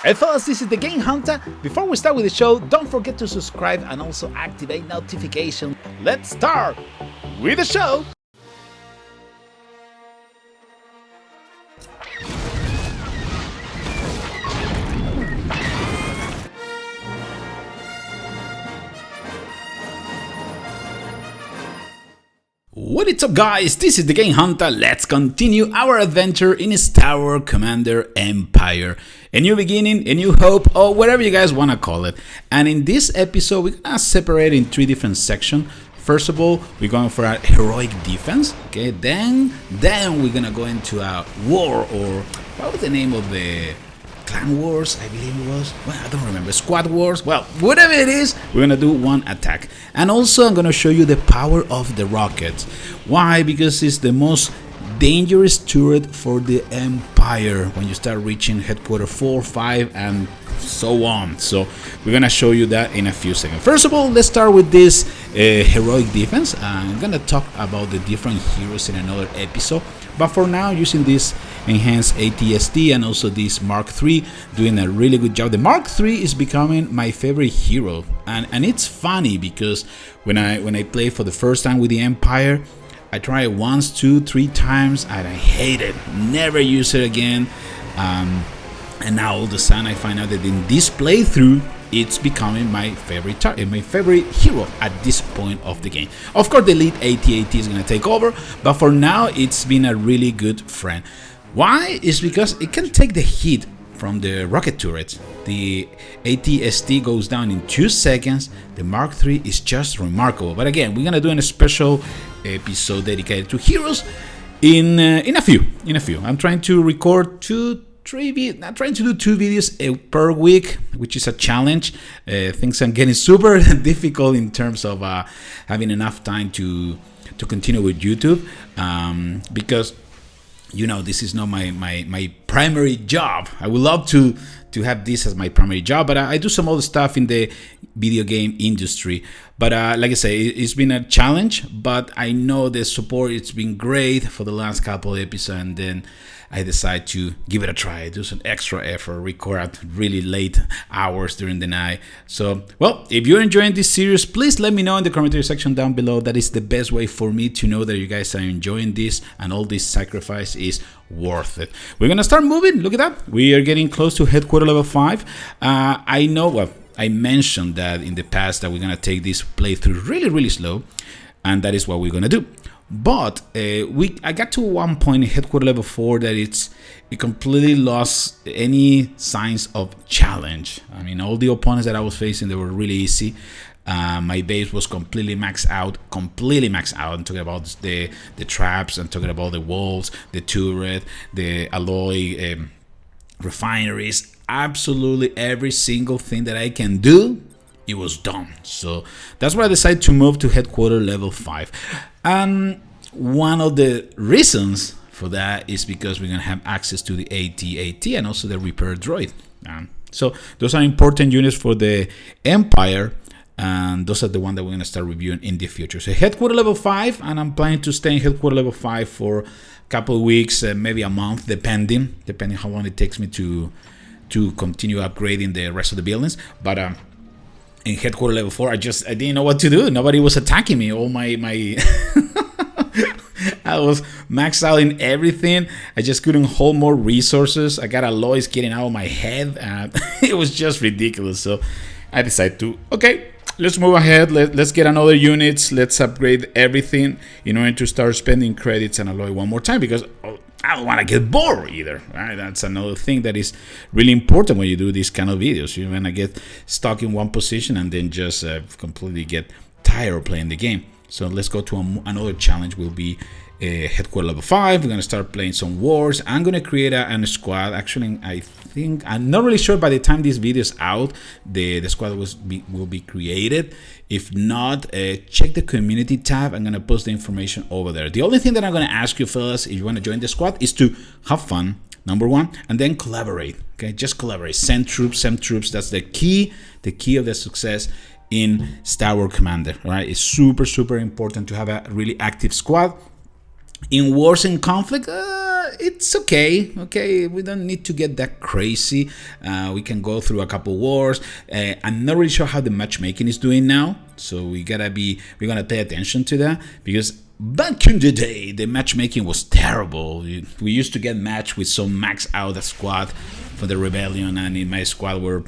Hey fellas, this is the Game Hunter. Before we start with the show, don't forget to subscribe and also activate notifications. Let's start with the show. What is up guys, this is the Game Huntah. Let's continue our adventure in Star Wars Commander Empire. A new beginning, a new hope, or whatever you guys want to call it. And in this episode, we're going to separate in three different sections. First of all, we're going for a heroic defense. Okay, then we're going to go into a war, or what was the name of the Clan Wars, I believe it was. Well, I don't remember. Squad Wars. Well, whatever it is, we're gonna do one attack. And also, I'm gonna show you the power of the rockets. Why? Because it's the most dangerous turret for the Empire when you start reaching headquarters 4, 5, and so on. So we're gonna show you that in a few seconds. First of all, let's start with this heroic defense. I'm gonna talk about the different heroes in another episode. But for now, using this enhanced ATST and also this Mark III, doing a really good job. The Mark III is becoming my favorite hero, and it's funny because when I play for the first time with the Empire, I try it once, 2, 3 times, and I hate it. Never use it again. And now all of a sudden I find out that in this playthrough, it's becoming my favorite my favorite hero at this point of the game. Of course, the elite AT-AT is going to take over, but for now, it's been a really good friend. Why? Is because it can take the heat from the rocket turrets. The ATST goes down in 2 seconds. The Mark III is just remarkable. But again, we're going to do a special episode dedicated to heroes in a few. I'm trying to record I'm trying to do 2 videos per week, which is a challenge. Things are getting super difficult in terms of having enough time to continue with YouTube, because you know this is not my primary job. I would love to have this as my primary job, but I do some other stuff in the video game industry. But like I say, it's been a challenge, but I know the support, it's been great for the last couple of episodes, and then I decided to give it a try, do some extra effort, record at really late hours during the night. So, well, if you're enjoying this series, please let me know in the commentary section down below. That is the best way for me to know that you guys are enjoying this and all this sacrifice is worth it. We're gonna start moving. Look at that. We are getting close to headquarter level 5. I know, well, I mentioned that in the past that we're gonna take this playthrough really slow, and that is what we're gonna do. But I got to one point in headquarter level 4 that it completely lost any signs of challenge. I mean, all the opponents that I was facing, they were really easy. My base was completely maxed out. I'm talking about the traps, I'm talking about the walls, the turret, the alloy refineries. Absolutely every single thing that I can do, it was done. So that's why I decided to move to headquarter level 5. And one of the reasons for that is because we're going to have access to the AT-AT and also the repair droid. So those are important units for the Empire, and those are the ones that we're going to start reviewing in the future. So headquarter level 5, and I'm planning to stay in headquarter level 5 for a couple of weeks, maybe a month, depending how long it takes me to continue upgrading the rest of the buildings. But in headquarter level 4, I didn't know what to do. Nobody was attacking me. All my I was maxed out in everything. I just couldn't hold more resources. I got alloys getting out of my head. It was just ridiculous. So I decided to, okay, let's move ahead. Let's get another units. Let's upgrade everything in order to start spending credits and alloy one more time, because I don't want to get bored either. Right? That's another thing that is really important when you do these kind of videos. You want to get stuck in one position and then just completely get tired of playing the game. So let's go to another challenge. Will be headquarter level 5. We're going to start playing some wars. I'm going to create a squad. Actually, I think, I'm not really sure by the time this video is out, the squad will be created. If not, check the community tab. I'm going to post the information over there. The only thing that I'm going to ask you fellas, if you want to join the squad, is to have fun, number 1, and then collaborate. Okay, just collaborate. Send troops. That's the key of the success in Star Wars Commander. All right, it's super important to have a really active squad. In wars and conflict, it's okay. Okay, we don't need to get that crazy. We can go through a couple wars. I'm not really sure how the matchmaking is doing now, so we're gonna pay attention to that, because back in the day the matchmaking was terrible. We used to get matched with some max out squad for the rebellion, and in my squad were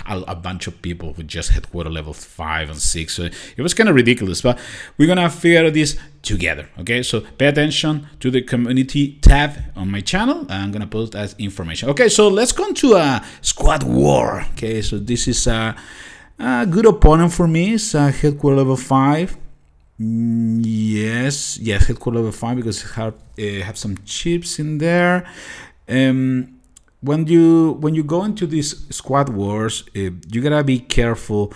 a bunch of people with just headquarter level 5 and 6, so it was kind of ridiculous. But we're gonna figure this together. Okay, so pay attention to the community tab on my channel. I'm gonna post that information. Okay, so let's go to a squad war. Okay, so this is a good opponent for me. It's a headquarter level 5. Yes, headquarter level 5, because it have some chips in there. When you go into these squad wars, you gotta be careful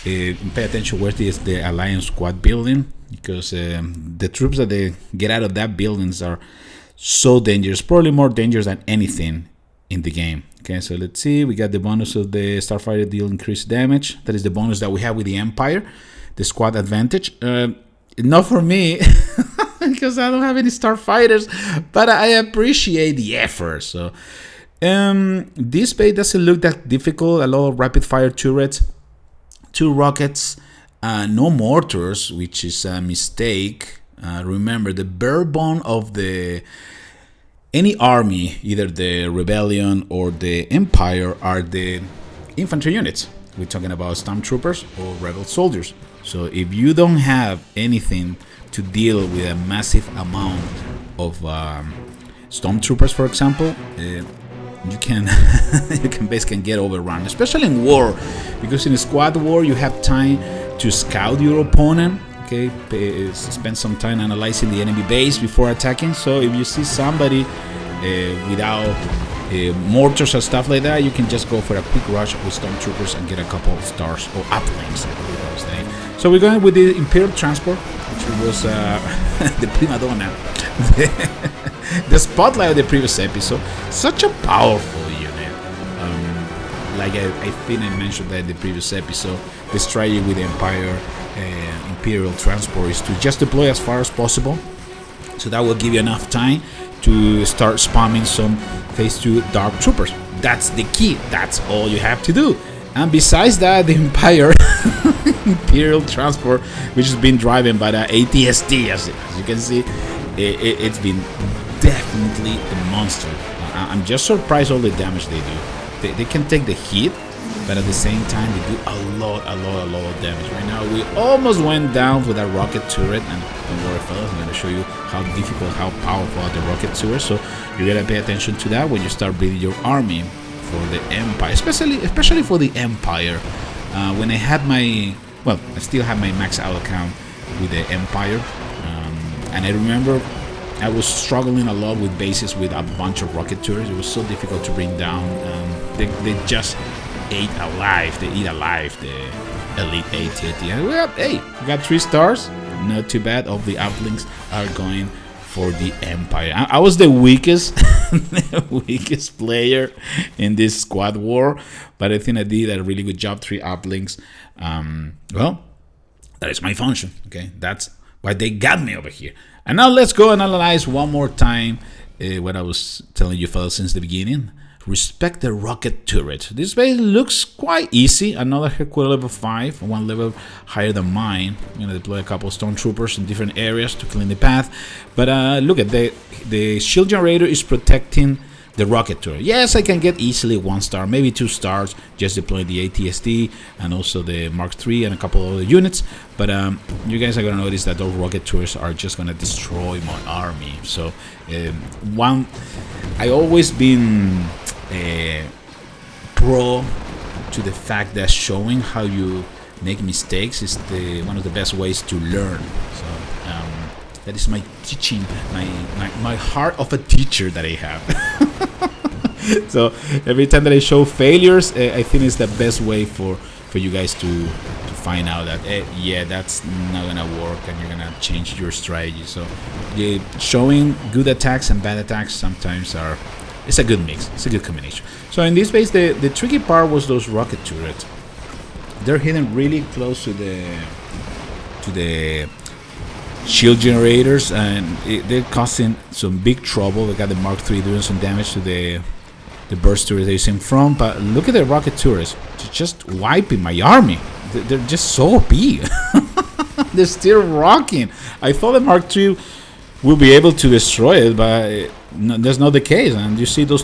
and pay attention where is the alliance squad building, because the troops that they get out of that buildings are so dangerous, probably more dangerous than anything in the game. Okay, so let's see, we got the bonus of the starfighter deal increased damage. That is the bonus that we have with the Empire, the squad advantage. Not for me because I don't have any starfighters, but I appreciate the effort. So this base doesn't look that difficult. A lot of rapid fire turrets, 2 rockets, no mortars, which is a mistake. Remember, the bare bone of any army, either the rebellion or the empire, are the infantry units. We're talking about stormtroopers or rebel soldiers. So if you don't have anything to deal with a massive amount of stormtroopers, for example, you can basically get overrun, especially in war, because in a squad war you have time to scout your opponent. Okay, spend some time analyzing the enemy base before attacking. So if you see somebody without mortars or stuff like that, you can just go for a quick rush with stormtroopers and get a couple of stars, or uplinks, I believe that was the name. So we're going with the Imperial Transport, which was the prima donna, the spotlight of the previous episode. Such a powerful unit. Like I think I mentioned that in the previous episode, the strategy with the Imperial Transport is to just deploy as far as possible, so that will give you enough time to start spamming some phase 2 dark troopers. That's the key. That's all you have to do. And besides that, the Imperial Transport, which has been driven by the ATST, as you can see, it's been definitely a monster. I'm just surprised all the damage they do. They can take the heat, but at the same time they do a lot of damage. Right now we almost went down with that rocket turret, and don't worry fellas, I'm going to show you how difficult, how powerful are the rocket turrets. So you gotta pay attention to that when you start building your army for the Empire, especially for the Empire. When I had my, well, I still have my max out account with the Empire, and I remember I was struggling a lot with bases with a bunch of rocket turrets. It was so difficult to bring down. They just eat alive the elite AT&T. Well, hey, we got 3 stars, not too bad. All the uplinks are going for the Empire. I was the weakest weakest player in this squad war, but I think I did a really good job. 3 uplinks. Well, that is my function. Okay, that's why they got me over here. And now let's go and analyze one more time what I was telling you fellas since the beginning. Respect the rocket turret. This base looks quite easy. Another headquarter level 5, 1 level higher than mine. I'm gonna deploy a couple of stormtroopers in different areas to clean the path. But look at the shield generator is protecting the rocket turret. Yes, I can get easily 1 star, maybe 2 stars, just deploying the ATSD and also the Mark III and a couple of other units. But you guys are gonna notice that those rocket turrets are just gonna destroy my army. So I always been pro to the fact that showing how you make mistakes is one of the best ways to learn. So that is my teaching, my heart of a teacher that I have. So every time that I show failures, I think it's the best way for you guys to find out that yeah, that's not gonna work, and you're gonna change your strategy. So showing good attacks and bad attacks sometimes it's a good mix. It's a good combination. So in this case, the tricky part was those rocket turrets. They're hidden really close to the shield generators, and they're causing some big trouble. We got the Mark III doing some damage to the burst turret they're in front, but look at the rocket turrets. They're just wiping my army. They're just so OP. They're still rocking. I thought the Mark III will be able to destroy it, but no, that's not the case. And you see those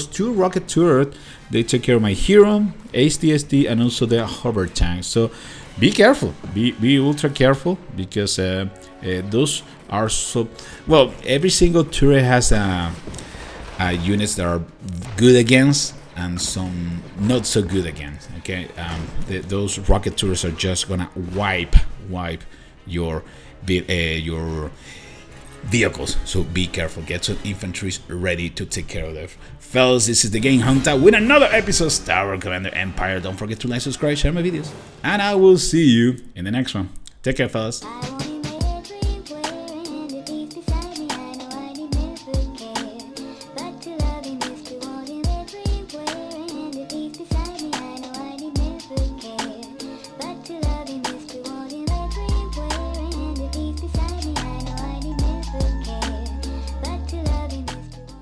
two rocket turrets, they take care of my hero, HDSD, and also the hover tank. So be careful, be ultra careful, because those are so well. Every single turret has units that are good against and some not so good against. Okay, those rocket turrets are just gonna wipe your vehicles. So be careful. Get some infantry ready to take care of them. Fellas, this is the Game Huntah with another episode of Star Wars Commander Empire. Don't forget to like, subscribe, share my videos, and I will see you in the next one. Take care, fellas.